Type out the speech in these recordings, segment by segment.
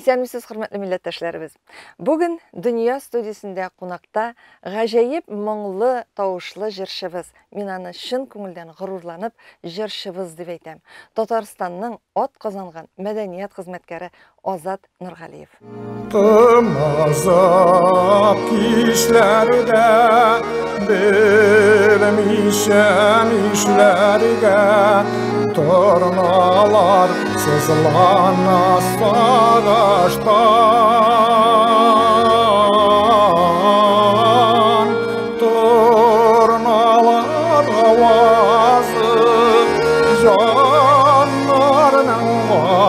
Исәнмесез, хөрмәтле милләттәшләребез. Бүген Дөнья студиясендә кунакта гаҗәеп моңлы тавышлы җырчыбыз. Мин аны чын күңелдән горурланып җырчыбыз дип әйтәм. Татарстанның атказанган мәдәният хезмәткәре Азат Нургалиев. Tımazap kişlerde bilmişem işlerge tornalar sızlanas savaştan tornalar avazı canlarının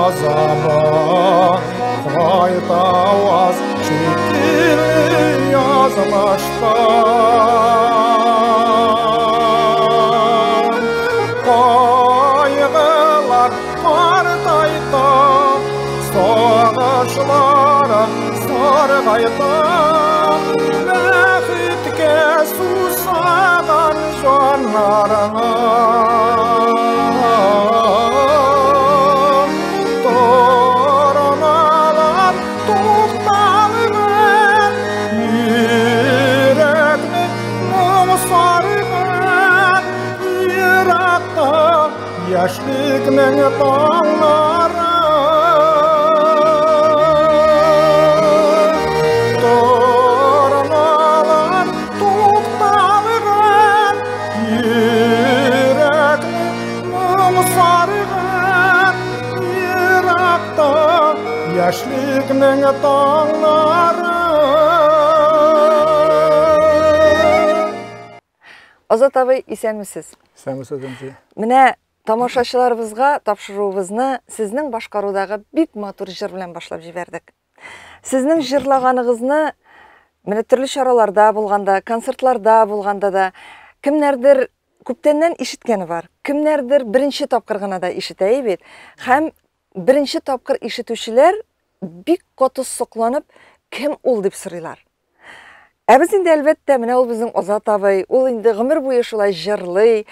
azabı Kaytavaz çekili yazmıştan Kaygılar partayta Savaşlara sargayta Lehitke susagan canlarına Yaşlıkның bağları Tornalar toqtalığın Yürekning sarığın Irakta yaşlıkның tağları Азат абый, исәнмесез? Исәнмесез, Менә тамашачыларыбызга тапшыруыбызны сезнең башкарудагы бик матур җыр белән башлап җибәрдек. Сезнең җырлаганыгызны менә төрле чараларда булганда, концертларда булганда да кемнәрдер күптәннән ишеткәне бар. Кемнәрдер беренче тапкыр гына да ишетә бит. Һәм беренче тапкыр ишетүчеләр бик каты сокланып, кем ул дип сорыйлар. Без инде әлбәттә менә ул безнең Азат абый, ул инде гомер буе шулай җырлый.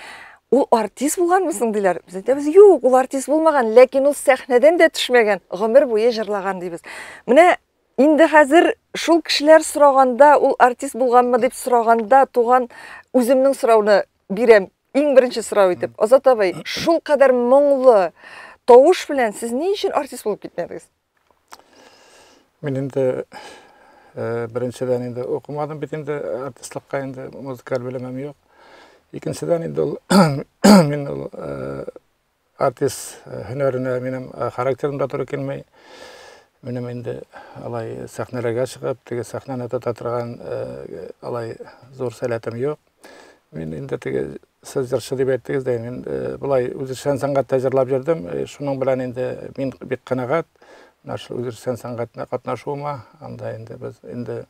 Ул артист булганмысың диләр. Без әйтәбез, юк, ул артист булмаган, ләкин ул сәхнәдән дә төшмәгән, гомер буе җырлаган дибез. Менә инде хәзер шул кешеләр сораганда, ул артист булганмы дип сораганда, туган үземнең сорауны бирәм, иң беренче сорау итеп. Азат абый, шул кадәр моңлы тавыш белән сез ни өчен артист булып китмәдегез? Мин инде Birinçiden indi okumadım, bitinde artistlikka indi muzikal bilemem yok. İkinciden indi ol, min ol artist hünerine benim karakterimde doğru gelmeyi. Benim indi alay sahnelerge çıkıp, tege sahnene tutatırgan alay zor selatim yok. Min indi tege siz jırşı dip ettigiz deyin. Min bulay üzerşen sangatda jırlap jirdim. Şunun bilen indi min bir kanagat. Naşıl üzerşen sangatına katnaşuğuma, anda indi biz indi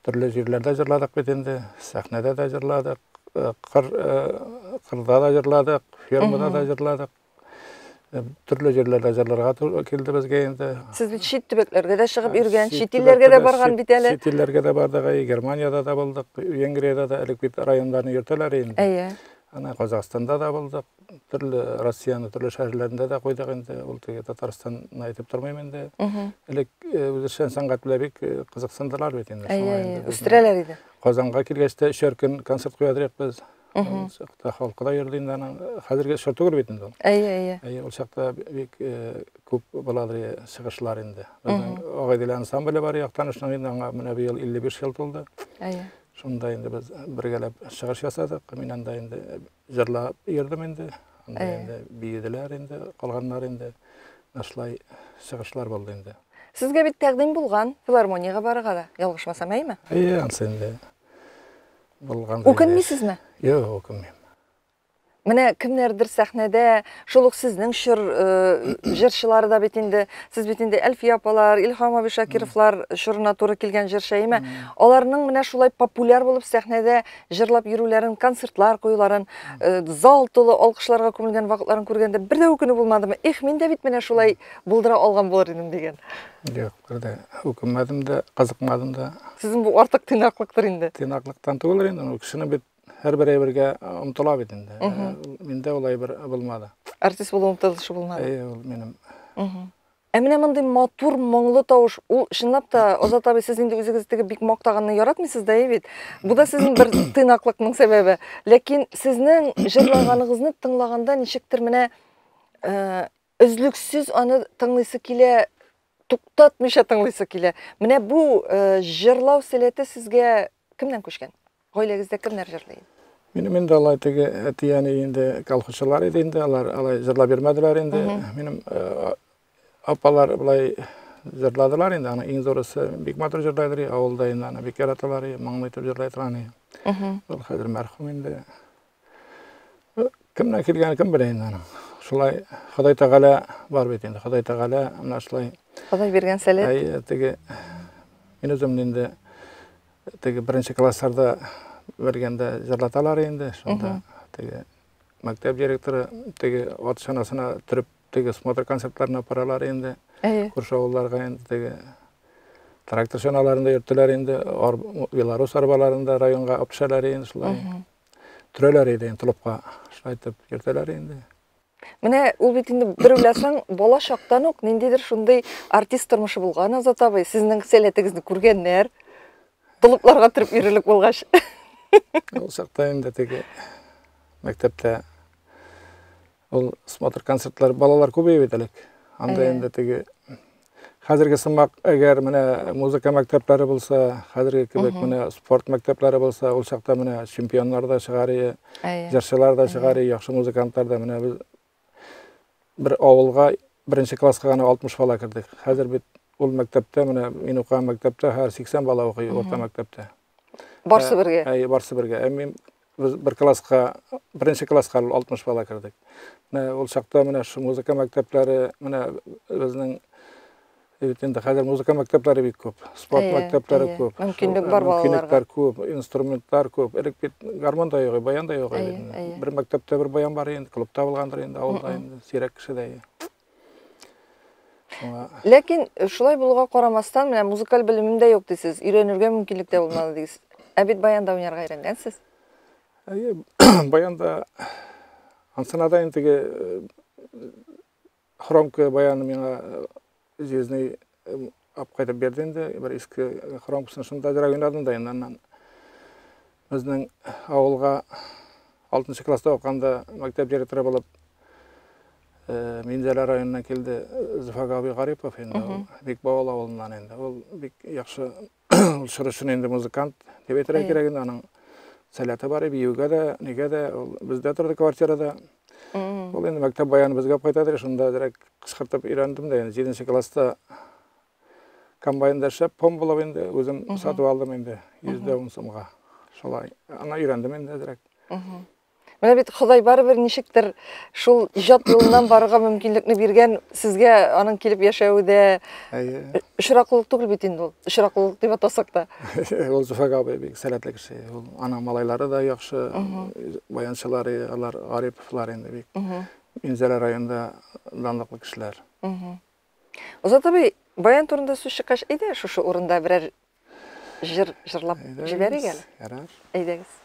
türlü yerlerde jırladık bit indi, sahnede de jırladık, kırda da jırladık, firmada da jırladık, türlü yerlerde jırlarga keldi bizge indi. Siz bit şit tübeklerge de çıkıp yürgen, şit illerge de bargan bit ele? Şit illerge de bardık, Germaniyada da bulduk, Vengriyada da elik bit rayonlarını yürteler indi. Eye. Ana Kazakistan'da da bulduk, türlü Rusya'nın türlü şehirlerinde de koyduk indi. Ultiga Tatarstan'ı aytıp durmayım indi. Elek üzerşen sangat bile bik kızıksındılar bit indi. Üstüreler idi. Kazanға kelgeçte şörkün konsert koyadırıq biz. Halkı da yürüdü indi. Hazırga şörtü görüp indi. Ol şakta bik köp buladır çıkışlar indi. Oğaydil ansambili var, yaqtanışın indi. Mına bir yıl 51 yıl oldu. Şunda indi biz birgelep çıkış yasadık. Minanda indi jırlap yerdim indi. Anda indi biyediler indi, kalganlar indi. Naşlay çıkışlar oldu indi. Sizge bir təqdim bulgan filarmoniyaga barıga da, yalgışmasam eymi? Ansı indi. Okunmaysizmi? Yo'q, okunmayım. Менә кемнәрдер сәхнәдә, шул ук сезнең җырчылары да бит инде, сез бит инде Әлфия апалар, Илһам абый Шакировлар шурына туры килгән җырчыймы? Аларның менә шулай популяр булып сәхнәдә җырлап йөрүләрен, концертлар куюларын, зал тулы алкышларга күмелгән вакытларын күргәндә бер дә үкенү булмадымы? Их, мин дә бит менә шулай булдыра алган булыр идем дигән. Yo'q, bir de өкенмәдем дә, кызыкмадым да. Сезнең бу артык тыйнаклыктыр инде. Тыйнаклыктан түгел инде, ул кешене бит her-birine umtula bit инде. Мендә улай бер булмады. Артист булу умтылышы булмады. Ул минем. Менә мондый матур, моңлы тавыш, ул чынлап та Азат абый сез инде үзегездәге бик мактаганны яратмыйсыз да бит. Бу да сезнең бер тыйнаклыкның сәбәбе. Ләкин сезнең җырлаганыгызны тыңлаганда ничектер менә өзлексез аны тыңлыйсы килә, туктатмыйча тыңлыйсы килә. Менә бу җырлау сәләте сезгә кемнән күчкән? Гаиләгездә кемнәр җырлый? Минем инде алай теге әтияне инде колхозчылар иде инде, алар алай җырлап бирмәделәр инде. Минем апалар булай җырладылар инде, аны иң зурысы бик матур җырлыйлар, авылда инде аны бик яраталар, моңлы итеп җырлыйлар. Ул хәзер мәрхүм инде. Кемнән килгән кем белә инде аны. Шулай Ходай Тәгалә бар бит инде. Ходай Тәгалә менә шулай. Ходай биргән сәләт. Әй, теге мин үзем инде теге беренче классларда бергәндә җырлаталар инде. Шунда теге мәктәп директоры теге ат шанасына төреп теге смотр концертларына апаралар инде. Күрше авылларга инде теге трактор шаналарында йөртәләр инде. Белорус арбаларында районга апшалар инде шулай. Төрәләр иде инде клубка. Шулай итеп йөртәләр инде. Менә ул бит инде бер уйласаң, бала чактан ук ниндидер шундый артист тормышы булган Азат абый, сезнең сәләтегезне күргәннәр. Толыпларга төреп йөрерлек булгач. Ул чакта инде теге мәктәптә ул смотр концертлар балалар күбәйеп бит элек. Анда инде теге хәзерге сымак әгәр менә музыка мәктәпләре булса, хәзерге кебек менә спорт мәктәпләре булса, ул чакта менә чемпионнар да чыгарый, җырчылар да чыгарый, яхшы музыкантлар да менә без bir авылга беренче класска гына 60 бала кирдек. Хәзер бит ул мәктәптә менә мин укыган мәктәптә һәр 80 бала укый орта мәктәптә. Барсы бергә. Барсы бергә. Мин бер класска беренче класска 60 бала кирдек. Менә ул чакта менә шу музыка мәктәпләре менә безнең инде хәзер музыка мәктәпләре бик күп, спорт мәктәпләре күп. Мөмкинлек бар балаларга. Күп, инструментлар күп. Элек бит гармон да юк, баян да юк. Бер мәктәптә бер баян бар инде, клубта булгандыр инде, авылда инде, сирәк кешедә. Ләкин шулай булуга карамастан, менә музыкаль белемем дә юк дисез, өйрәнергә мөмкинлек дә булмады дисез. Бит баянда уйнарга өйрәнгәнсез. Баянда ансанада инде хромка баяны миңа Зезний апкайтып берди инде, бер иске хромкасын шунда җыра уйнадым да инде. Безнең авылга 6 класста укганда мәктәп директоры булып Минзәлә районыннан килде Зифак абый Гарипов инде. Бик бавал авылыннан инде. Ул бик яхшы ул шырышын инде музыкант дип әйтергә кирәк инде аның сәләте бар, биюгә дә, нигә дә бездә торды квартирада. Ул инде мәктәп баяны безгә кайтады, шунда дирәк кычкыртып өйрәндем дә, 7нче класста комбайнда эшләп, пом булып инде үзем сатып алдым инде 110 сумга. Шулай, аны өйрәндем инде дирәк. Менә бит Ходай барыбер ничектер шул иҗат юлыннан барырга мөмкинлекне биргән, сезгә аның килеп яшәүе дә очраклык түгел бит инде ул. Очраклык дип атасак та. Ул Зифак абый бик сәләтле кеше. Ул аның малайлары да яхшы, баянчылары, алар Гариповлар инде бик. Минзәлә районында данлыклы кешеләр. Азат абый, баян турында сүз чыккач, әйдә шушы урында берәр җыр җырлап җибәрик әле. Ярар. Әйдәгез.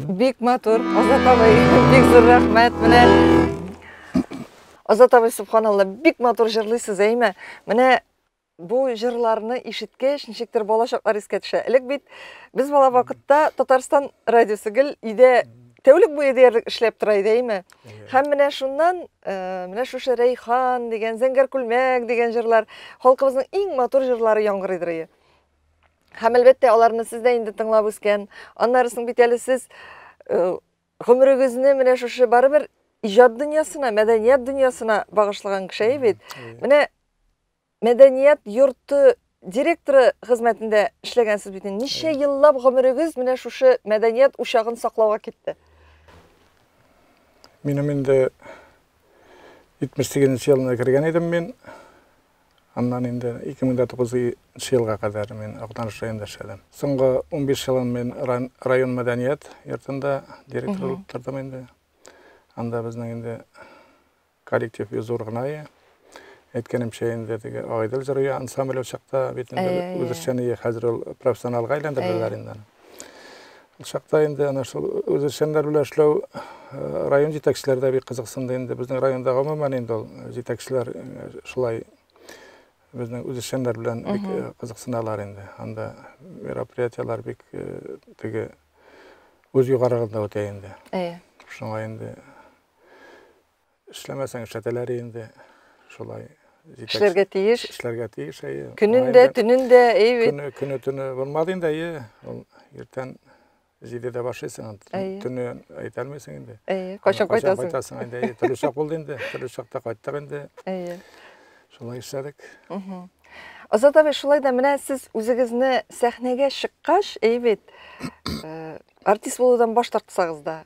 Бик матур. Азат абай, бик зур рәхмәт. Менә Азат абай, субханалла, бик матур җырлыйсыз, әйме? Менә бу җырларны ишеткәч, ничектер балачаклар искә төшә. Элек бит без бала вакытта Татарстан радиосы гел өйдә тәүлек буе диярлек эшләп тора иде, әйме? Һәм менә шуннан, менә шушы Рәйхан дигән, Зәңгәр күлмәк дигән җырлар халкыбызның иң матур җырлары яңгырыйдыр. Һәм әлбәттә аларны сез дә инде тыңлап үскән. Аннары соң бит әле сез гомерегезне менә шушы барыбер иҗат дөньясына, мәдәният дөньясына багышлаган кеше бит. Менә мәдәният йорты директоры хезмәтендә эшләгәнсез бит. Ничә еллап гомерегез менә шушы мәдәният учагын саклауга китте? Минем инде 78 елына кергән идем мин. Аннан инде 2009 елга кадәр мин Актаныш районында эшләдем. Соңгы 15 елын мин район мәдәният йортында директор булып тордым инде. Анда безнең инде коллектив зур гына. Әйткәнемчә инде теге Агыйдел җыры ансамбль чакта бит инде үзешчәне хәзер ул профессионалга әйләндерделәр инде. Ул чакта инде ана шул үзешчәннәр белән эшләү район җитәкчеләрдә бик кызыксынды инде. Безнең районда гомумән инде ул җитәкчеләр шулай безнең үзешчәннәр белән бик кызыксыналар инде. Анда мероприятиялар бик теге үз югарыгында үтә инде. Шуңа инде эшләмәсәң эшләтәләр инде шулай. Эшләргә тиеш. Эшләргә тиеш. Көнендә, төнендә, әйбит. Көне булмады инде, ул иртән 7дә башлыйсың, төне әйтәлмәсең инде. Кайчан кайтасың? Кайтасың инде, төрле чак булды инде, төрле чакта кайттык инде. Шулай эшләдек. Азат абый, шулай да менә сез үзегезне сәхнәгә чыккач, әйбит, артист булудан баш тартсагыз да,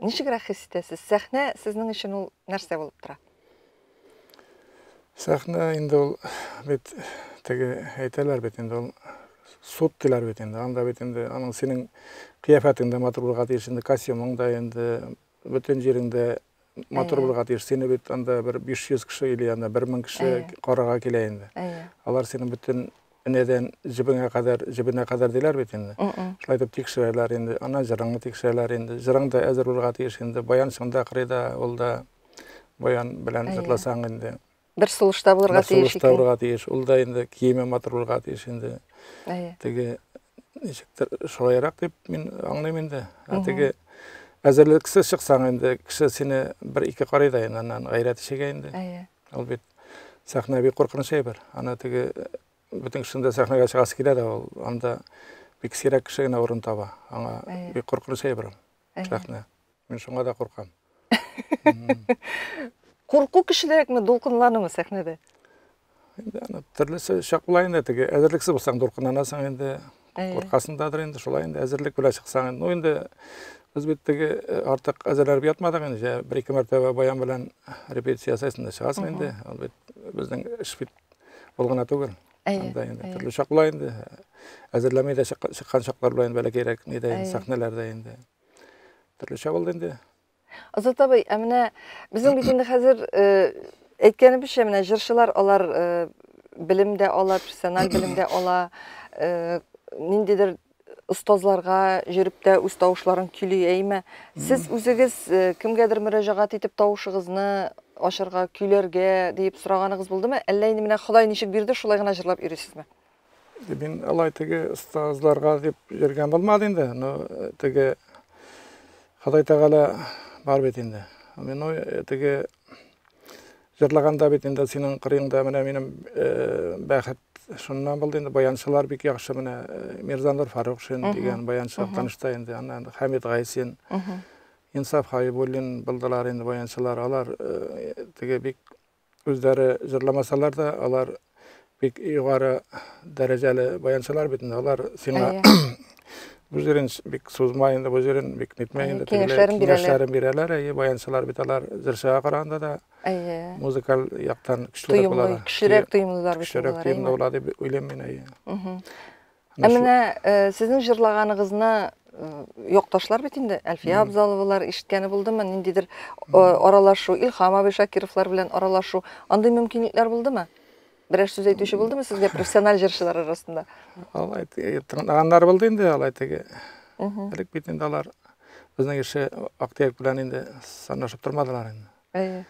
ничегрәк хис итәсез? Сәхнә сезнең өчен ул нәрсә булып тора? Сәхнә инде ул бит теге әйтәләр бит инде ул суд диләр бит инде. Анда бит инде аның синең кыяфәтеңдә матур булырга тиеш, инде костюмыңда инде бөтен җиреңдә матур булырга тиеш. Сине бит анда бер 500 кеше или анда 1000 кеше карарга килә инде. Алар синең бөтен инедән җибенә кадәр диләр бит инде. Шулай дип тикшерәләр инде. Ана җырыңны тикшерәләр инде. Җырың да әзер булырга тиеш инде. Баян шунда кырыйда, ул да баян белән җырласаң инде. Бер сулышта булырга тиеш икән. Ул да инде киеме матур булырга тиеш инде. Теге ничектер шулайрак дип мин аңлыйм инде. Теге әзерлексез чыксаң инде кеше сине 1-2 карый да инде, аннан гайрәт ишегә инде. Ул бит сәхнә бик куркыныч әйбер. Аны теге бүтән кешендә сәхнәгә чыгасы килә дә, ул анда бик сирәк кеше генә урын таба. Аңа бик куркыныч әйбер сәхнә. Мин шуңа да куркам. Курку кешеләрекме, дулкынланымы сәхнәдә? Инде аны төрлесе чак була инде, теге әзерлексез булсаң дулкынланасың инде, куркасыңдадыр инде, шулай инде әзерлек белән чыксаң инде. Ну инде без бит теге артык әзерләнеп ятмадык инде, 1-2 мәртәбә баян белән репетиция ясайсың да чыгасың инде. Ул бит безнең эш бит булгана түгел. Анда инде төрле чак була инде. Әзерләмәй дә чыккан чаклар белән бәләкәйрәк нидә сәхнәләрдә инде. Төрле чак булды инде. Азат абый, менә безнең бит инде хәзер әйткәнебезчә, менә җырчылар алар белемдә ала, профессиональ белемдә ала, ниндидер остазларга җөреп тә үз тавышларын көйли, әйме. Сез үзегез кемгәдер мөрәҗәгать итеп тавышыгызны ашырга, көйләргә дип сораганыгыз булдымы? Әллә инде менә Ходай ничек бирде, шулай гына җырлап йөрисезме? Мин алай теге остазларга дип йөргән булмады инде. Ну теге Ходай Тәгалә бар бит инде. Мен теге җырлаганда бит инде синең кырыеңда менә минем бәхет шуннан булды инде. Баянчылар бик яхшы, менә Мирзанур Фарухшин дигән баянчы Актанышта инде. Аннан Хамид Гайсин, Инсаф Хабибуллин булдылар инде баянчылар. Алар теге бик үзләре җырламасалар да, алар бик югары дәрәҗәле баянчылар бит инде. Алар сиңа bu җырын бик сузмай инде, bu җырын бик нитмәй инде. Киңәшләрен бирәләр, баянчылар бит алар җырчыга караганда да музыкаль яктан көчлерәк булалар. Көчлерәк тоемлылар бит алар. Көчлерәк тоемлы дип уйлыйм мин. Менә сезнең җырлаганыгызны якташлар бит инде, Әлфия Абзаловалар ишеткәне булдымы? Ниндидер аралашу, Илһам абый Шакировлар белән аралашу, андый мөмкинлекләр булдымы? Берәр сүз әйтүче булдымы сезгә профессиональ җырчылар арасында? Алай тыңлаганнар булды инде, алай теге. Элек бит инде алар Bizning işe Aqtiyek bilen indi sanlaşıp durmadılar indi. Әйе.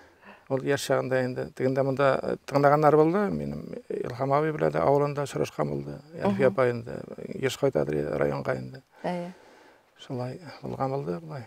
Ol yaşaganda indi. Diginde munda tığnaganlar boldu. Menim İlham abi bilen de awlanda şuraşkan boldu. Elfi apa indi. Yeş koytadır rayonga indi. Әйе. Şolay bolgan boldu. Bulay.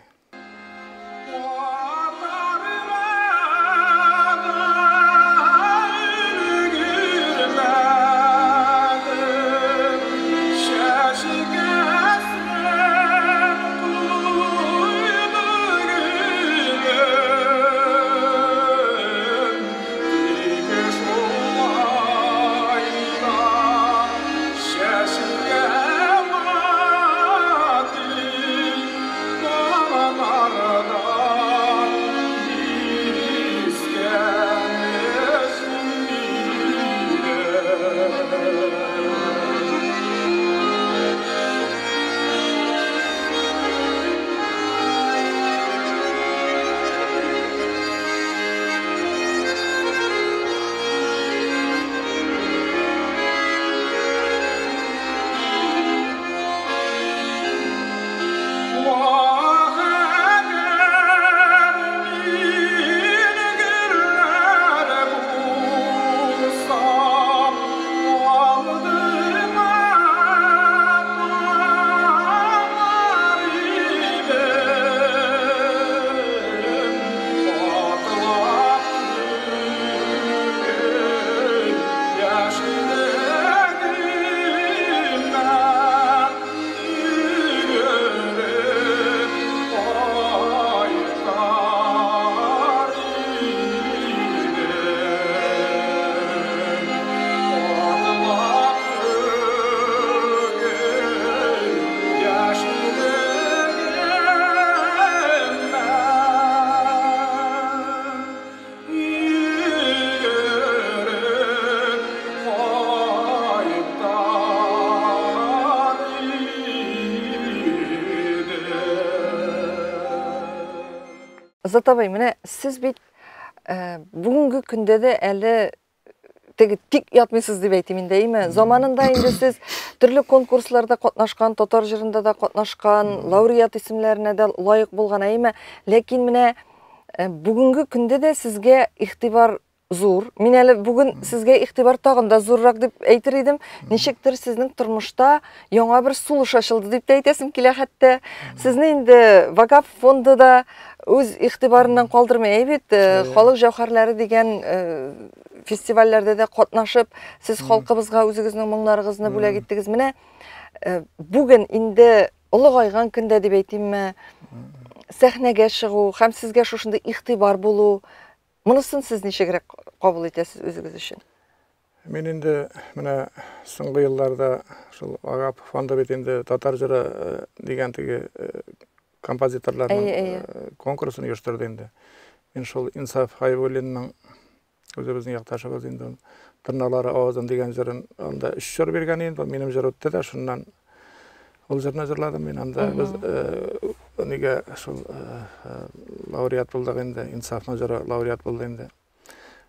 Заtabay, менә сез бит бүгенге көндә дә әле теге тик ятмыйсыз дип әйтим инде, әйме? Заманында инде сез төрле конкурсларда катнашкан, татар җырында да катнашкан, лауреат исемләренә дә лаек булган, әйме? Ләкин менә бүгенге көндә дә сезгә игътибар зур. Мин әле бүген сезгә игътибар тагын да зуррак дип әйтер идем. Ничектер сезнең тормышта яңа бер сулыш ачылды дип әйтәсем килә хәтта. Сезне инде Вакап фонды да үз игътибарыннан калдырмый бит. Халык җавһәрләре дигән фестивальләрдә дә катнашып, сез халкыбызга үзегезнең моңнарыгызны бүләк иттегез. Менә бүген инде олыгайган көндә дип әйтимме, сәхнәгә чыгу һәм сезгә шушында игътибар булу, монысын сез ничегрәк кабул итәсез үзегез өчен? Мен инде менә соңгы елларда шул Вакап фонды бит инде татар җыры дигән теге композиторларның конкурсын оештырды инде. Мен шул Инсаф Хайбуллинның өзебезнең якташыбыз инде Тырналары авызын дигән җырын анда 3 җыр биргән инде. Минем җыр үтте дә шуннан ул җырны җырладым мин анда. Без нигә шул лауреат булдык инде. Инсафның җыры лауреат булды инде.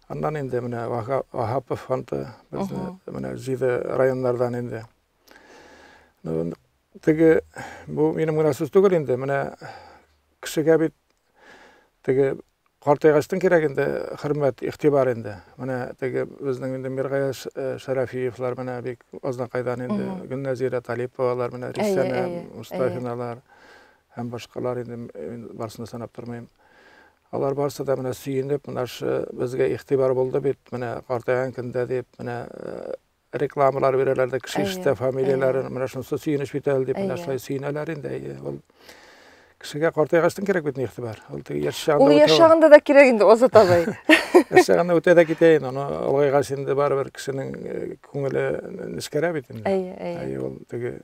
Андан инде менә Вакап фонды безне менә 7 районнардан инде. Теге бу минем генә сүз түгел инде. Менә кешегә бит теге картайгаштан кирәк инде хөрмәт, игътибар инде. Менә теге безнең инде Миргаяш Шарафиевлар менә бик азнакайдан инде Гөлназира Талиповалар менә Рисана Мустафиналар һәм башкалар инде барсын санап тормыйм. Алар барсы да менә сөенеп, менә безгә игътибар булды бит. Менә картайган көндә дип менә reklamlar verirler de kişi işte familiyelerin менә шунысы сөйүнүш бит әле дип менә шулай сөйүнәләр инде. Ул кешегә картайгаштан кирәк бит игътибар. Ул теге яшаганда да кирәк инде Азат абай. Яшаганда үтә дә китә инде. Аны алгайгач инде барыбер кешенең күңеле нишкәрә бит инде. Ул теге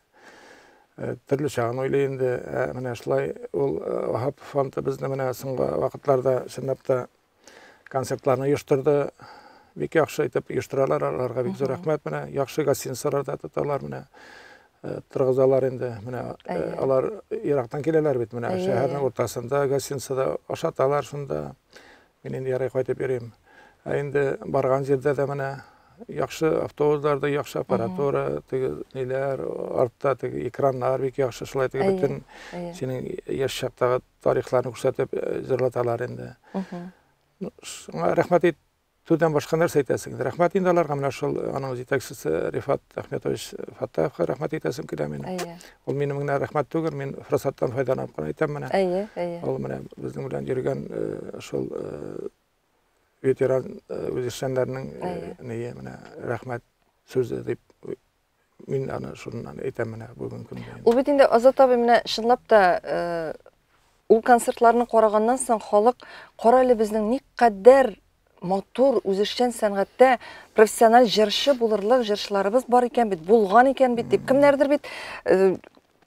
төрле чагын уйлый инде. Менә шулай ул Вакап фонды безне менә соңгы вакытларда чынлап та концертларны оештырды. Бик яхшы итеп оештыралар, аларга бик зур рәхмәт. Менә яхшы гостиницаларда тоталар, менә торгызалар инде. Менә алар Ирактан киләләр бит, менә шәһәрнең уртасында гостиницада ашаталар шунда. Мин инде ярый кайтып йөрим. Инде барган җирдә дә менә Yaxşı avtobuslarda yaxşı aparatura, neler, artda ekranlar, bek yaxşı şulay bütün senin yaş şaqtagı tarixlerini ko'rsatib jırlatalar endi. Rahmat et. Tudan başqa narsa aytasan. Rahmat endi alarga mana şol aның yetakchisi Rifat Ahmetovich Fattayevga rahmat aytasim kela men. Ol mening mingna rahmat tugul, men fursatdan foydalanib qana aytam mana. Ol mana bizning bilan yurgan şol veteran özüşenlerinin neye mana rahmat sözü dep men ana şundan aytam mana bugün kunda. Ул бит инде Азат абый менә чынлап та ул концертларны караганнан соң халык кара әле безнең никадәр матур үзешчән сәнгатьтә профессиональ җырчы булырлык җырчыларыбыз бар икән бит, булган икән бит дип. Кемнәрдер бит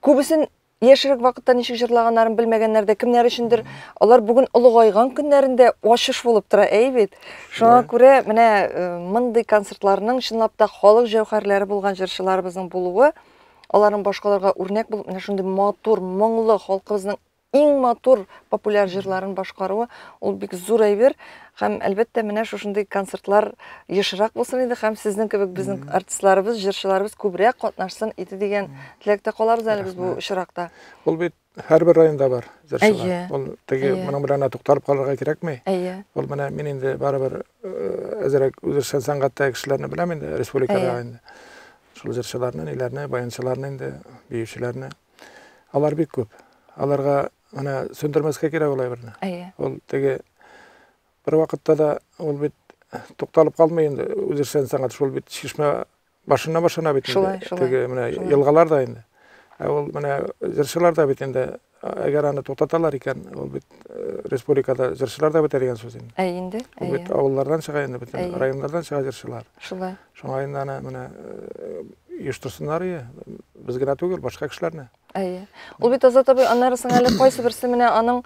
күбесен яшерек вакытта ничек җырлаганнарын белмәгәннәр дә, кемнәр өчендер алар бүген олыгайган көннәрендә ачыш булып тора, бит. Шуңа күрә менә мондый концертларның чынлап та халык җәүһәрләре булган җырчыларыбызның булуы, аларның башкаларга үрнәк булып, менә шундый матур, моңлы халкыбызның иң матур популяр җырларын башкаруы, ул бик зур әйбер. Һәм әлбәттә менә шушындый концертлар ешрак булсын иде, һәм сезнең кебек безнең артистларыбыз, җырчыларыбыз күбрәк катнашсын иде дигән теләктә калабыз әле без бу очракта. Ул бит һәрбер районда бар җырчылар. Ул теге моның белән тукталып калырга кирәкме? Ул менә мен инде барыбер әзрәк үзешчән сәнгатьтә кешеләрне беләм инде республикада инде. Шул җырчыларны, ниләрне, баянчыларны инде, биючеләрне. Алар бик күп. Аларга ана сөндермәскә кирәк ул әйберне. Ул теге bir вакытта да ул бит тукталып калмый инде. Үзешчән сәнгать шул бит шишмә башына бит инде. Теге менә елгалар да инде. Ул менә җырчылар да бит инде. Әгәр аны туктаталар икән, ул бит республикада җырчылар да бетә дигән сүз инде. Инде. Ул бит авыллардан чыга инде, бөтен районнардан чыга җырчылар. Шулай. Шуңа инде аны менә оештырсыннар ие, без генә түгел, башка кешеләрне. Ул бит Азат абый аннарысын әле кайсы берсе менә аның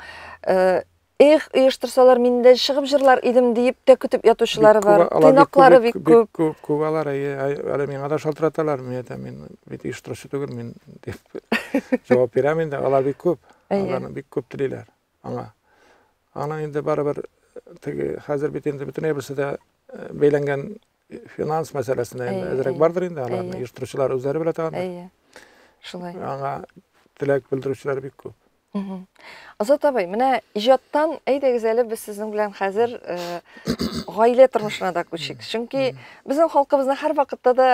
оештырсалар мин дә чыгып җырлар идем дип тә көтеп ятучылары бар. Тыйнаклары бик күп. Күп алар, әле миңа да шалтыраталар, мен бит оештыручы түгел, мин дип җавап бирәм инде, алар бик күп. Аларны бик күп телиләр аңа. Аны инде барыбер теге хәзер бит инде бөтен әйберсе дә бәйләнгән финанс мәсьәләсенә инде әзрәк бардыр инде, аларны оештыручылар үзләре белә торганнар. Шулай. Аңа теләк белдерүчеләр бик күп. Азат абый, менә иҗаттан әйдәгез әле без сезнең белән хәзер гаилә тормышына да күчик. Чөнки безнең халкыбызны һәр вакытта да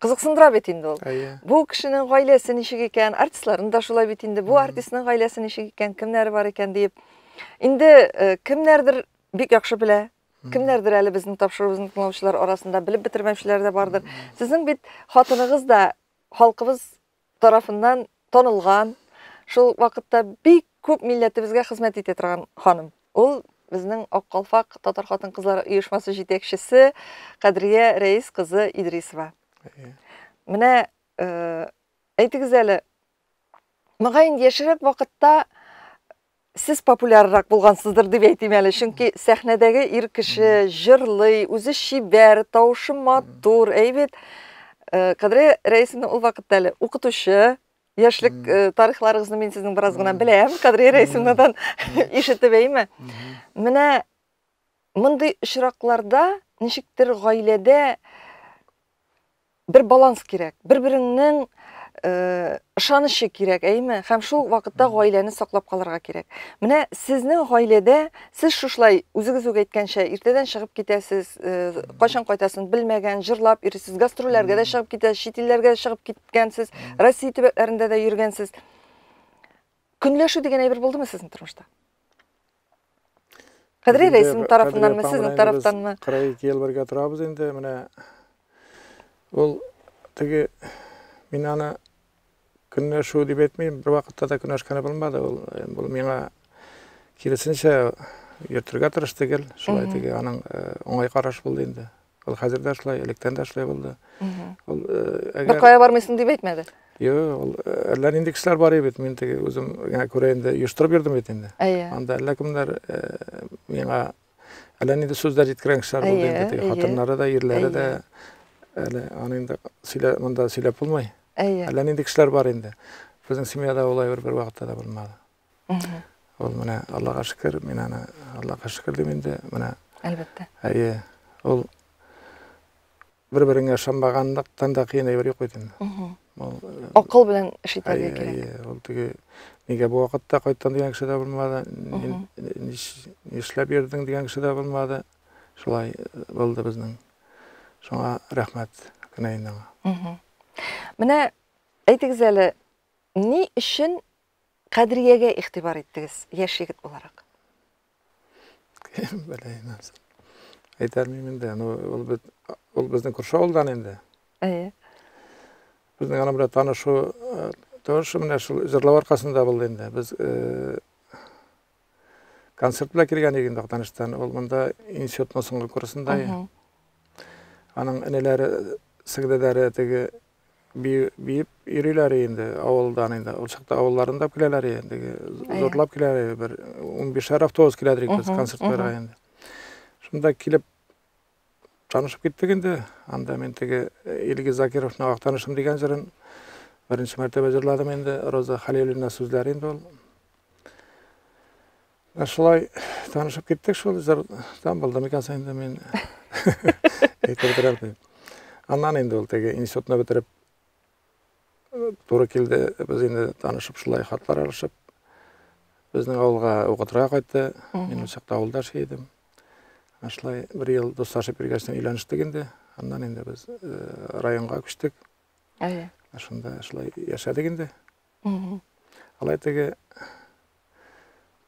кызыксындыра бит инде ул. Бу кешенең гаиләсе ничек икән, артистларын да шулай бит инде. Бу артистның гаиләсе ничек икән, кемнәр бар икән дип. Инде кемнәрдер бик яхшы белә, кемнәрдер әле безнең тапшыруыбызны тыңлаучылар арасында белеп бетермәүчеләр дә бардыр. Сезнең бит хатыныгыз да халкыбыз тарафыннан танылган, шул вакытта бик күп милләтебезгә хезмәт итә торган ханым. Ул безнең Аккалфак татар хатын-кызлары оешмасы җитәкчесе Кадрия Рәис кызы Идрисова. Менә әйтегез әле, мөгаен яшерәк вакытта сез популяррак булгансыздыр дип әйтим әле, чөнки сәхнәдәге ир кеше җырлый, үзе шибәр, тавышы матур, бит. Кадрия Рәисовна ул вакытта әле укытучы, яшьлек тарихларыгызны мин сезнең бераз гына беләм, Кадрия Рәисовнадан ишетеп әйме. Менә мондый очракларда ничектер гаиләдә bir баланс кирәк, бер-береңнең ышанышы кирәк, һәм шул вакытта гаиләне саклап калырга кирәк. Менә сезнең гаиләдә сез шушлай үзегез үк әйткәнчә иртәдән чыгып китәсез, кайчан кайтасын белмәгән, җырлап йөрисез, гастрольләргә дә чыгып китәсез, чит илләргә чыгып киткәнсез, Россия төбәкләрендә дә йөргәнсез. Көнләшү дигән әйбер булдымы сезнең тормышта? Кадрия Рәисовна тарафынданмы, сезнең тарафтанмы? 42 ел бергә торабыз инде, менә ул теге мин аны көнләшү дип әйтмим, бер вакытта да көнләшкәне булмады. Ул миңа киресенчә йөртергә тырышты гел, шулай теге аның оңай караш булды инде. Ул хәзер дә шулай, электән дә шулай булды. Ул әгәр кая бармыйсың дип әйтмәде. Юк, ул әллә нинди кешеләр бар бит, мин теге үзем генә күрә инде, оештырып йөрдем бит инде. Анда әллә кемнәр миңа әллә нинди сүзләр җиткергән кешеләр булды инде, хатыннары да, ирләре дә. Әле аны инде монда сөйләп булмай. Әллә нинди кешеләр бар инде. Безнең семьяда улай бер вакытта да булмады. Ул менә Аллага шөкер, мин аны Аллага шөкер дип инде менә. Әлбәттә. Ул bir-biriňe şambagandykdan da kynay berýek beten. Akıl bilen iş iterge gerek. Ol tigi nige bu wagtda gaýtdan diýen kişi de bolmady, işläp berdiň diýen kişi de bolmady. Şolay boldy bizniň. Şoňa rahmat günaýyna. Mine aýtygyz eli, ni işin Kadriýege ihtibar etdigiz, ýaş ýigit bolarak? Beläýin. Aýtarmyň indi, ol bizniň kurşaguldan indi. Bizniň ana bir tanyşy mine şol jyrlap arkasynda boldy indi. Biz konsert bilen kirgen eginde tanıştan. Ol munda institutnyň soňky kursunda. Anyň eneleri sigdeleri tigi biyip ýürüler indi awuldan indi. Ol çakda awullarynda kileler indi. Zorlap kileler bir 15 avtobus kiledik biz konsert berýände. Şunda kilip tanışıp gittik indi. Anda men tigi Ilgi Zakirowna tanışym diýen jerin birinçi mertebe jırladym endi. Roza Halilowna sözleri indi ol. Şolay tanışıp gittik, şol jyrdan boldy mekan saýynda men aýtyrdylar. Andan endi ol tigi institutny bitirip tory kildi, biz endi tanışıp şolay hatlar alışyp bizniň awulga okutyra gaýtdy. Men uşakda awulda ýaşaýdym. Şolay bir ýyl dostlaşyp birgeçden ýylanışdyk endi. Andan endi biz raýonga köçdük. Şunda şolay ýaşadyk endi. Alay tigi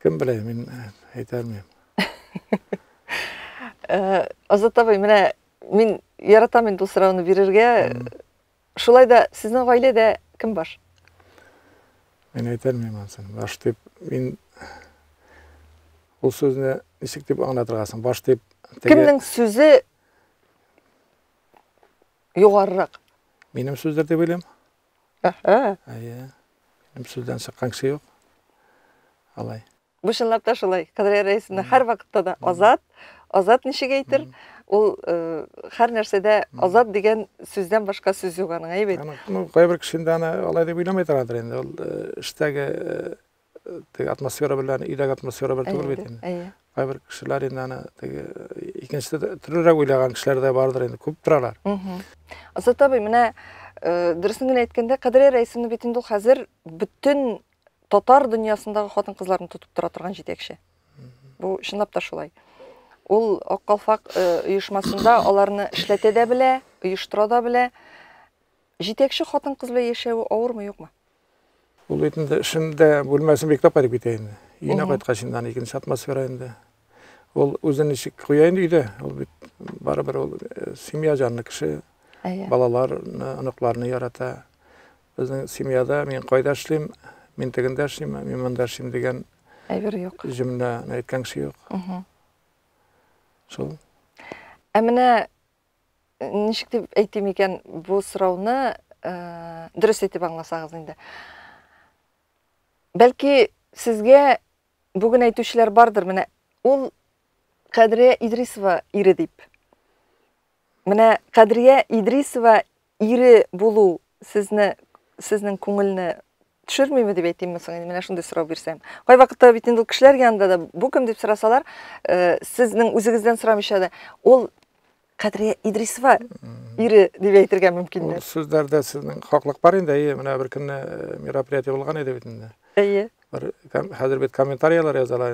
kim bilen men aýtarmym. Azat abi, mine men yaratamyn bu surowny bererge. Şolay da sizin gaýlede kim bar? Men aýtarmym ansyn. Baş dep men bu sözüne nişik dep aňlatyrgasyň. Baş dep kimniň sözi ýogarrak? Menim sözler dep bilem. Menim sözden çykkan kişi ýok. Alay. Bu şunlap da şolay. Kadriýa reisinde her wagtda da Azat nişik aýtyr. Ol her nersede Azat digen sözden başka söz ýok anyň aýyp. Gaýa bir kişinde alay dep bilemeýärdir endi. Ol işdäge atmosfera bilen, ýürek atmosfera bir tugul beten. Gaýa bir kişiler endi ikinçide türlürak oýlagan kişiler de bardyr endi, köp duralar. Azat abi, mine dürüsüňi aýtkanda Kadriýa reisinde betinde ol häzir bütün Tatar dünýasyndagy hатын-kızlaryny tutup tura turgan jetekçi. Bu şunlap da şolay. Ol Akkalfak uyuşmasında olaryny işlete de bile, uyuştura da bile. Jetekçi hатын-kız bilen ýeşewi awurmy ýokmy? Ol etinde işinde bölmesini beklep gaýdyp gitýän. Ýene gaýtgaçyndan ikinci atmosfera indi. Ol özüni işik goýaýyn diýdi. Ol barabir ol semýa janly kişi. Balalaryny, anyklaryny yarata. Bizniň semýada men gaýda işlem, men teginde işlem, men munda işlem digen aýber ýok. Jümle aýtgan kişi ýok. Şol. Emine nişik dep aýtdym eken bu surawny dürüst etip aňlasaňyz indi. Belki sizge bugün aýtuşlar bardyr. Mine ol Kadriýa Idrisowa iri dip. Mine Kadriýa Idrisowa iri bulu sizniň köňülini düşürmeymi dep aýtdym mesela, mene şunday suraw bersem. Gaý wagtda bitinde kişiler ýanynda da bu kim dep surasalar, sizniň özüňizden suramışady. Ol Kadriýa Idrisowa iri dep aýtyrga mümkinmi? Sözlerde sizniň haklyk bar endi. Mene bir künne merapariýat bolgan edi bitinde. Häzir bet kommentariýalar ýazalar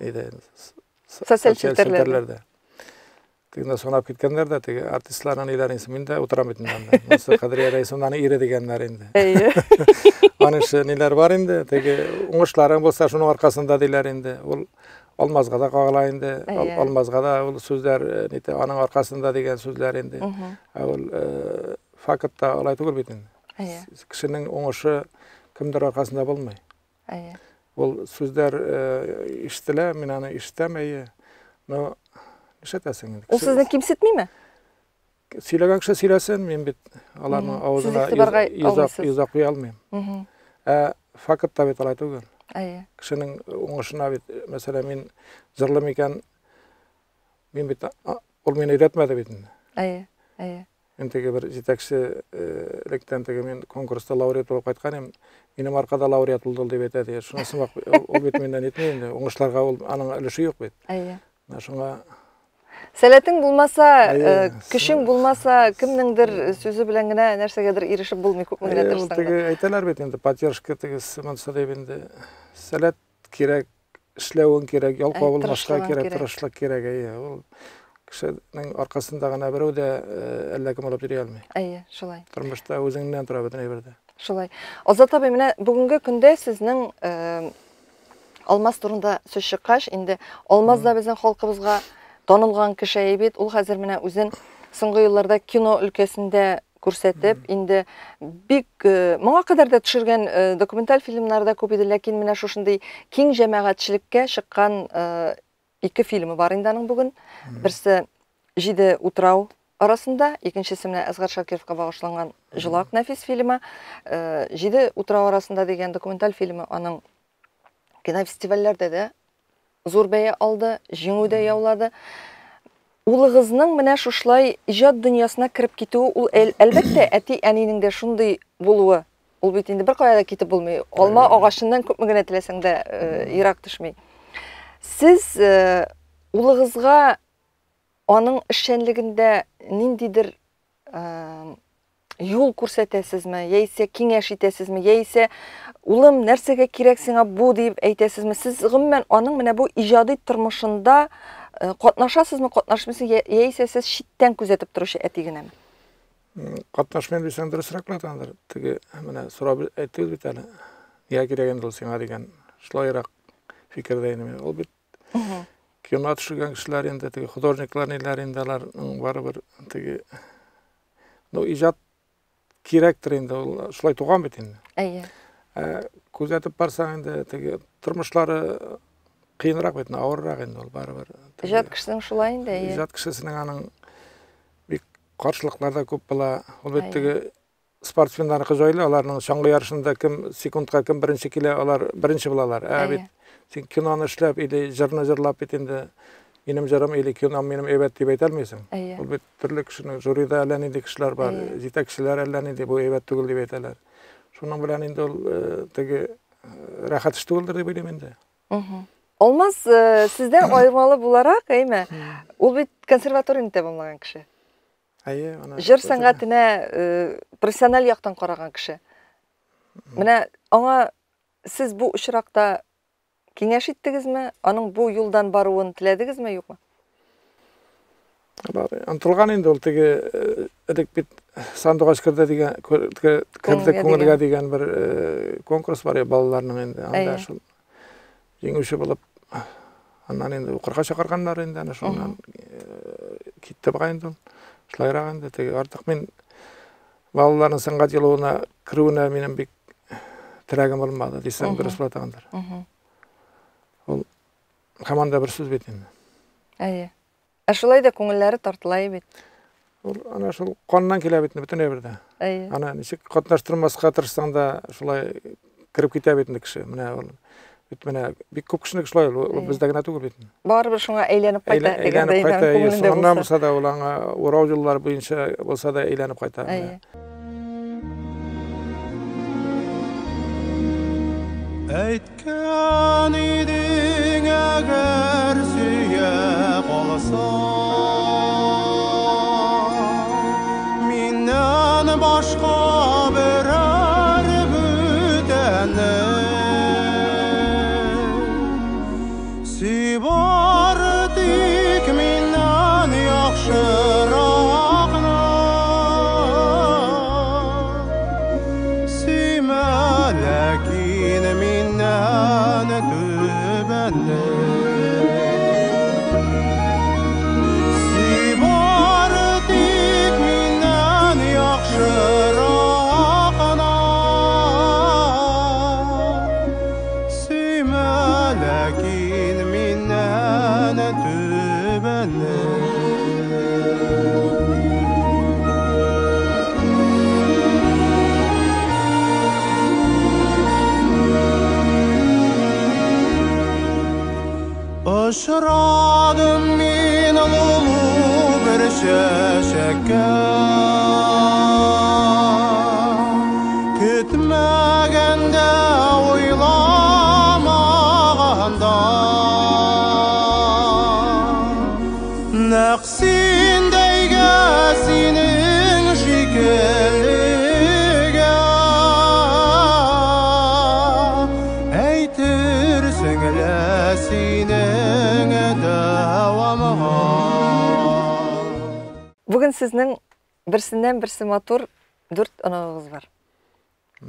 edi. Sosial çevrelerde. Tигинде сонап кеткендер да тиги артистларнын ыйларын исминде отурам бетинде. Муса Kadriýa reisимдин ири дегенler инде. Анысы нелер бар инде, тиги уңушларың болса шунун аркасында дилер инде. Ул алмазга да кагыла инде. Алмазга да ул сөздөр нете анын аркасында деген сөздөр инде. Ул факытта алай түгүл бетинде. Кишинин уңушу кимдир аркасында болмой. Ул сөздөр иштеле, мен аны иштемей. Но nişetesin. O sizni kimsetmeymi? Söylegen kişi söylesin, men bit alarnyň awuzyna ýyzak goýa almaýym. Fakat da bit alay tugul. Kişiniň oňuşuna bit, mesela men jyrlym eken, men bit ol meni öýretmedi bitinde. Entege bir jetekçi elekden tege men konkursda laureat bolup gaýtganym, menim arkada laureat boldy dep etdi. Şunusy bak, ol bit menden etmeýindi. Oňuşlarga ol anyň ülüşi ýok bit. Şoňa Сәләтең булмаса, Әйе. көчең булмаса, кемнеңдер сүзе белән генә нәрсәгәдер ирешеп булмый, күпме генә Ул тырышсаң теге да. әйтәләр бит инде, поддержка тегесе монсы дип инде. Сәләт кирәк, эшләвең кирәк, ялкау булмаска тырышлыгың кирәк, кирәк. тырышлык кирәк. Ул кешенең аркасында гына берәү дә әллә кем алып йөри алмый. Әйе, шулай. Тормышта үзеңнән тора бөтен әйбердә. Шулай. Азат абый, менә бүгенге көндә сезнең Алмаз турында сүз чыккач, инде Алмаз да безнең халкыбызга танылган кеше бит. Ул хәзер менә үзен соңгы елларда кино өлкәсендә күрсәтеп, инде бик моңа кадәр да төшергән документаль фильмнарда күп иде, ләкин менә шушындый киң җәмәгатьчелеккә чыккан ике фильмы бар инде аның бүген. Берсе «Җиде утрау» арасында, икенчесе менә Әсгар Шакировка багышланган «Җылак» нәфис фильмы. «Җиде утрау» арасында дигән документаль фильмы аның кинофестивальләрдә дә зур бәя алды, җиңү дә яулады. Улыгызның менә шушлай иҗат дөньясына кирип китүе, ул әлбәттә әти-әнинең дә шундый булуы. Ул бит инде беркая да китеп булмый. Алма агачыннан күпме генә теләсәң дә ерак төшми. Сез улыгызга аның эшчәнлегендә ниндидер юл күрсәтәсезме, яисә киңәш итәсезме, яисә улым нәрсәгә кирәк сиңа бу дип әйтәсезме? Сез гомумән аның менә бу иҗади тормышында катнашасызмы, катнашмыйсыз, яисә сез читтән күзәтеп торучы әти генәме? Катнашмыйм дисәң дөресрәк булатандыр. Теге менә сорап әйттегез бит әле. Нигә кирәк инде ул сиңа дигән шулайрак фикердә инде. Ул бит кино төшергән кешеләр инде, теге художниклар ниләр инде, аларның барыбер теге иҗат кирәктер инде, ул шулай туган бит инде. Әйе. Күзәтеп барсаң инде, теге тормышлары кыйнрак бит, авыррак инде ул барыбер. Иҗат кешенең шулай инде, әйе. Иҗат кешесенең аның бик каршылыклар да күп була. Ул бит теге спортсменнарны җайлы, аларның чаңгы ярышында кем секундка кем беренче килә, алар беренче булалар. Бит син киноны эшләп, или җырны җырлап бит инде, минем җырым или кином минем әйбәт дип әйтә алмыйсың. Ул бит төрле кешенең жюрида әллә нинди кешеләр бар, җитәкчеләр әллә нинди бу әйбәт түгел дип әйтәләр. Шуның белән инде ул теге рәхәт эш түгелдер дип уйлыйм инде. Алмаз сездән аермалы буларак, әйме? Ул бит консерваторияны тәмамлаган кеше. Әйе, ана. Җыр сәнгатенә профессиональ яктан караган кеше. Менә аңа сез бу очракта киңәш иттегезме? Аның бу юлдан баруын теләдегезме, юкмы? Антылган инде ул теге элек бит Сандугач кирде дигән күңелгә дигән бер конкурс бар балаларның инде. Анда шул җиңүче булып, аннан инде укырга чакырганнар инде, аны шуннан китте буга инде. Шулайрак инде теге артык мин балаларның сәнгать юлына кирүенә минем бик теләгем булмады дисәм дөрес булатандыр. Ул команда бер сүз бит инде. Әйе. Шулай да күңелләре тартыла бит. Ул ана шул каннан килә бит бөтен әйбердә. Әйе. Ана ничек катнаштырмаска тырышсаң да шулай кирип китә бит инде кеше. Менә ул бит менә бик күп кешенең шулай ул бездә генә түгел бит. Барыбер шуңа әйләнеп кайта дигәндәй күңелендә булса. Шуннан булса да ул аңа урау юллар буенча булса да әйләнеп кайта. Әйе. Әйткән идең әгәр сөйә калсаң, миннән башка берәр бүтәнне сөй бар тик миннән яхшыракны сөймә ләкин миннән түбәнне сөй бар тик миннән яхшыракны сөймә ләкин миннән түбәнне. Очрадым мин олы бер чәчәккә, көтмәгәндә, уйламаганда, нәкъ sizning birsinden birsi matur 4 anagız var.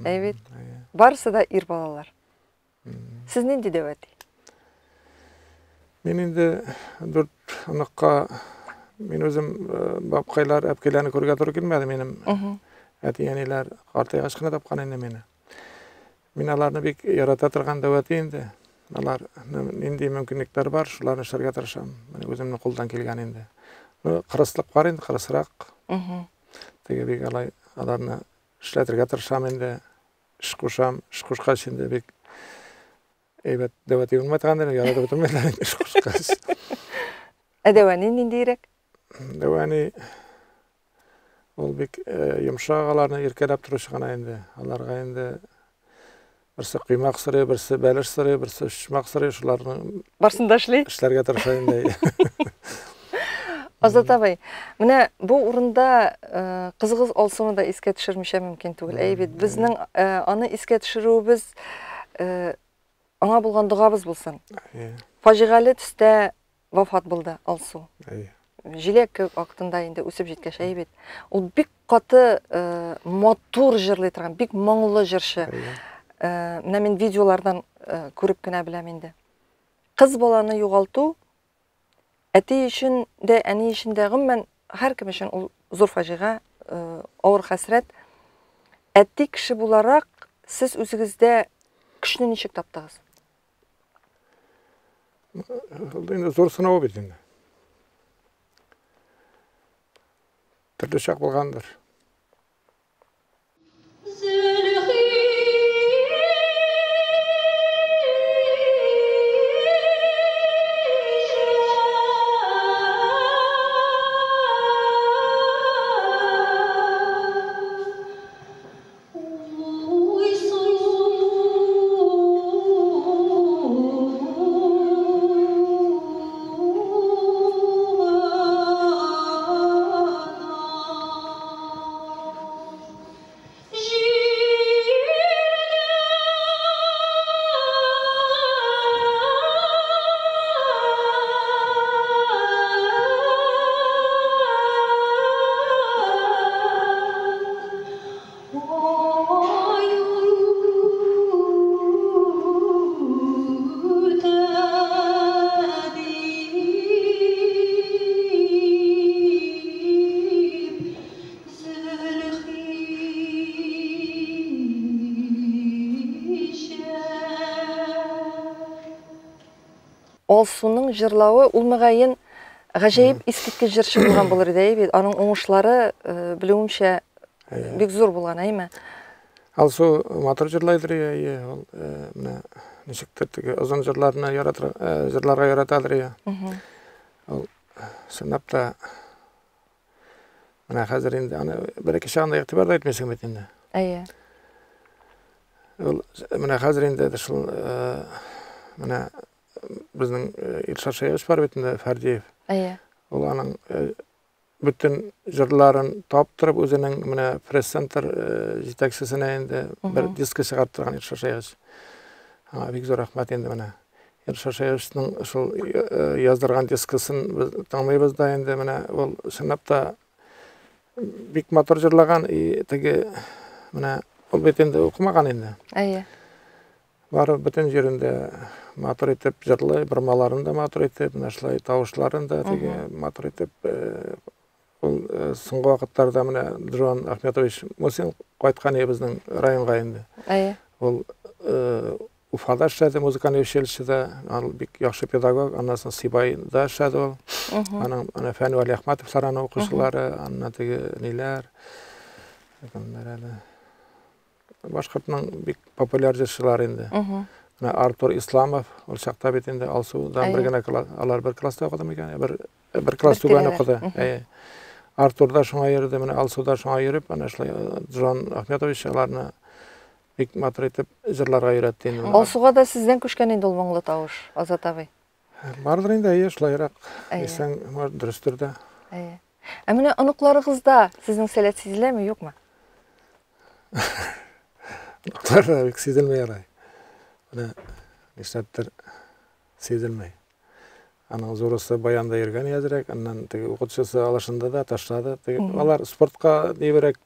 Evet. Barысы da ir balalar. Siz nindi debeti? Men endi 4 anakka men özüm babkaylar, äpkelerni körge to'g'ri kelmadi menim. Atiyanilar qartay aşkına tapkan endi meni. Men alarni bek yarata turgan debeti endi. Alar nindi mümkinlikler var, şularni işlerge tirişam. Meni özümni qo'ldan kelgan endi. Qırıslık var endi, qırısırak. Tege bek alay alarni işletirge tirişam endi. İş kuşam, iş kuşkaç endi bek evet debeti olmayotgandir, yarata o'tirmaylar iş kuşkaç. Edevani nindirek? Dewani ol bek yumşaq alarni erkelep turuşgana endi. Alarga endi birisi qıymaq sırı, birisi beliş sırı, birisi uçmak sırı şularni Barsında işley? işlerge tirişayın dey. Azat abay, mine bu urunda kızıgız olsunu da eske düşürmüşe mümkün tugul. Evet, bizning anı eske düşürübüz ana bulgan duabız bulsun. Fajigali tüste vafat buldu olsu. Jilek vaqtında indi ösüp jetkеш, evet. Ol bik qatı motor jırlay turgan, bik moңлы jırşı. Mine men videolardan көрүп кенә билем инде. Kız balаны югалту әти өчен дә, әни өчен дә, гомумән һәркем өчен ул зур фаҗига, авыр хәсрәт. Әти кеше буларак сез үзегездә көчне ничек таптыгыз? Endi zor sınavı bit endi. Türlü şak bolgandır. Olsuның жырлауы ул мөгаен гаҗәеп искиткеч җырчы булган булыр иде, бит. Аның уңышлары билеүемчә бик зур булган, әйме? Алсу матур җырлайдыр, ул менә ничектер теге озын җырларны яратыр, җырларга яратадыр. Ул сынап та менә хәзер инде аны бер-ике чагында игътибарда итмәсәң бит инде. Әйе. Ул менә хәзер инде шул менә bizning Илшат Шайгыч бар бит инде, Фәрдиев. Әйе. Ул аның bütün җырларын таптырып үзенең менә пресс-центр җитәкчесенә инде бер диск чыгарттырган Илшат Шайгыч. Аңа бик зур рәхмәт инде менә. Илшат Шайгычның шул яздырган дискысын тыңлыйбыз да инде менә ул чынлап та бик матур җырлаган, теге менә ул бит инде укымаган инде. Әйе. Бары bütün җирендә матур итеп җырлый, бырмаларын да матур итеп, нашлай тавышларын да теге матур итеп, ул соңгы вакытларда менә Дрон Ахметович Мусин кайткан безнең районга инде. Әйе. Ул Уфада эшләде, музыканы училищеда, ул бик яхшы педагог, аннан соң Сибайда эшләде ул. Аның ана Фән Вали Әхмәтовларның укучылары, аннан теге ниләр, башкортның бик популяр җырчылары инде. Артур Исламов, ул чакта бит инде Алсудан бер генә алар бер класста укыды микән? Бер класс түбән укыды. Артур да шуңа йөрде, менә Алсуда шуңа йөреп, ана шулай Дрон Ахметович аларны бик матур итеп җырларга өйрәтте инде. Алсуга да сездән күчкән инде ул моңлы тавыш, Азат абый. Бардыр инде, шулайрак. Исән дөрестер дә. Әйе. Ә менә оныкларыгызда сезнең сәләт сизеләме, юкмы? Оныклар бик сизелмәй ярай. Менә нишләптер сизелмәй. Aның zorысы баянда ерген язырек, аннан теге оқытушысы алашында да ташлады. Теге алар спортқа деберек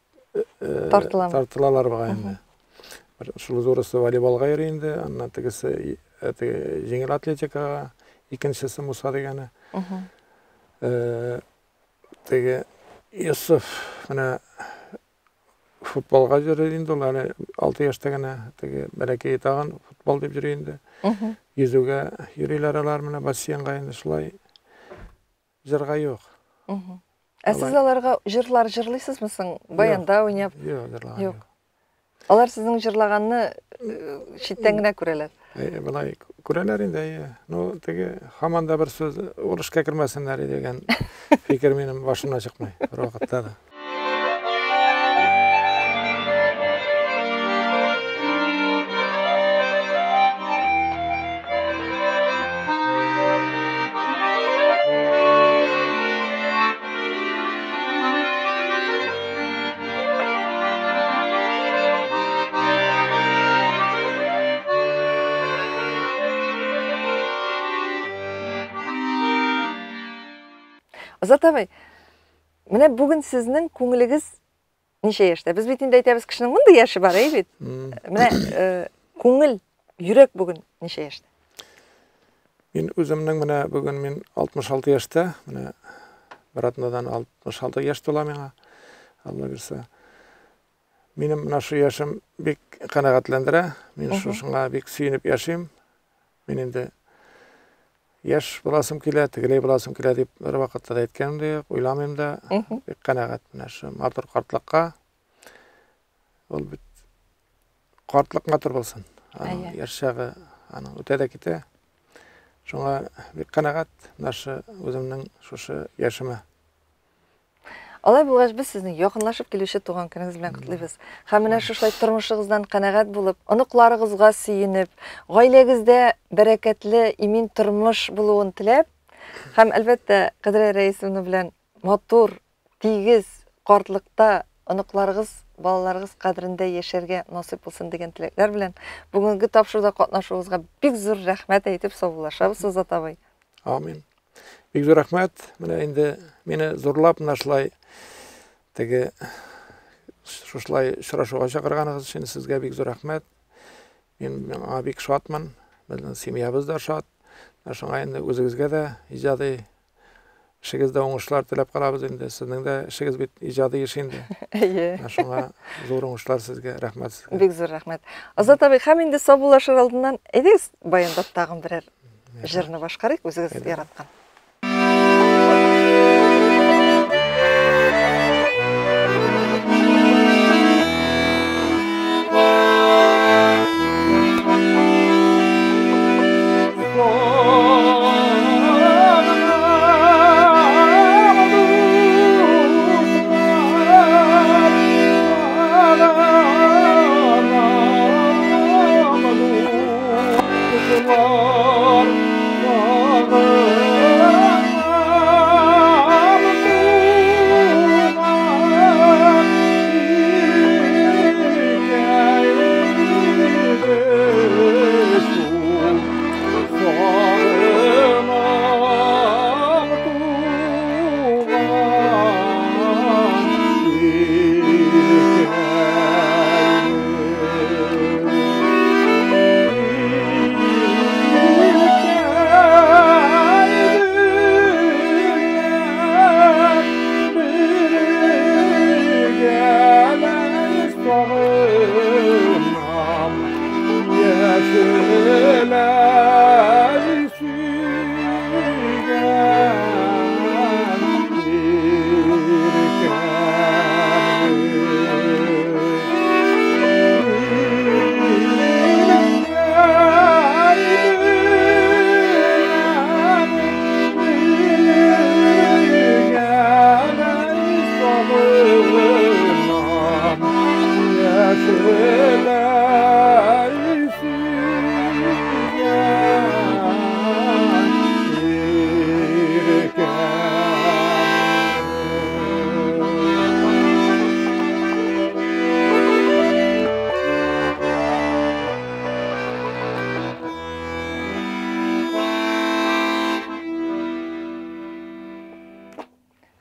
тартылалар багы. Шул зорысы волейболга йөринде, аннан тегесе теге жеңіл атлетикага, икенчесе Муса дегені. Теге Йосиф менә футболга йөринде, ул әле 6 яшьтә генә теге бәләкәй тагын футбол дип йөринде. Yüzüge yürüyorlar mı basyen kayında şulay jırga yok. Siz alarga jırlar jırlıysiz mısın? Bayanda oynayıp? Yok, jırlagan yok. Alar sizin jırlaganını şitten gine köreler. Bulay köreler indi. No tege hamanda bir söz uruşka kirmesinler degen fikir benim başımdan çıkmay. Bir vakitda da. Azat abay, mine bugün sizin көңілігіз неше яшьтә? Biz бит инде әйтәбез, кешенең мондый яше бар, бит. Менә көңіл, йөрәк бүген неше яшьтә? Мен үземнең менә бүген мен 66 яшьтә, менә Братнадан 66 яшь тула миңа. Алла бирсә. Минем менә шу яшем бик канагатландыра. Мен шушыңа бик сөйнеп яшим. Мен инде яш буласым килә, тегеләй буласым килә дип бер вакытта да әйткәнмен, уйламыйм да, бик канагат менә шу матур картлыкка. Ул бит картлык матур булсын. Яш чагы аның үтә дә китә. Шуңа бик канагат менә шу үземнең шушы яшемә. Алай булгач, biz сезнең якынлашып килүче туган көнегез белән котлыйбыз. Һәм менә шушлай тормышыгыздан канагат булып, оныкларыгызга сөенеп, гаиләгездә бәрәкәтле, имин тормыш булуын теләп, һәм әлбәттә Кадир Рәисовна белән матур, тигез картлыкта оныкларыгыз, балаларыгыз кадерендә яшәргә насыйп булсын дигән теләкләр белән бүгенге тапшыруда катнашуыгызга бик зур рәхмәт әйтеп саубуллашабыз, Азат абай. Амин. Бик зур рәхмәт. Менә инде мине зурлап нашлай теге шушлай очрашуга чакырганыгыз өчен сезгә бик зур рәхмәт. Мин аңа бик шатмын. Безнең семьябыз да шат. Шуңа инде үзегезгә дә иҗади эшегездә уңышлар теләп калабыз инде. Сезнең дә эшегез бит иҗади эш инде. Шуңа зур уңышлар сезгә, рәхмәт сезгә. Бик зур рәхмәт. Азат абый, һәм инде саубуллашыр алдыннан әйдәгез баянда тагын берәр җырны башкарыйк, үзегез яраткан.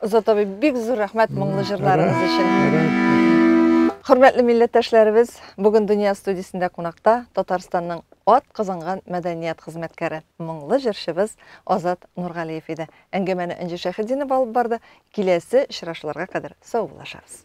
Озат абый, бик зур рәхмәт моңлы җырларыгыз өчен. Хөрмәтле милләттәшләребез, бүген Дөнья студиясендә кунакта Татарстанның ат казанган мәдәният хезмәткәре, моңлы җырчыбыз Азат Нургалиев иде. Әңгәмәне Энҗе Шәһидинов алып барды. Киләсе очрашуларга кадәр сау булашабыз.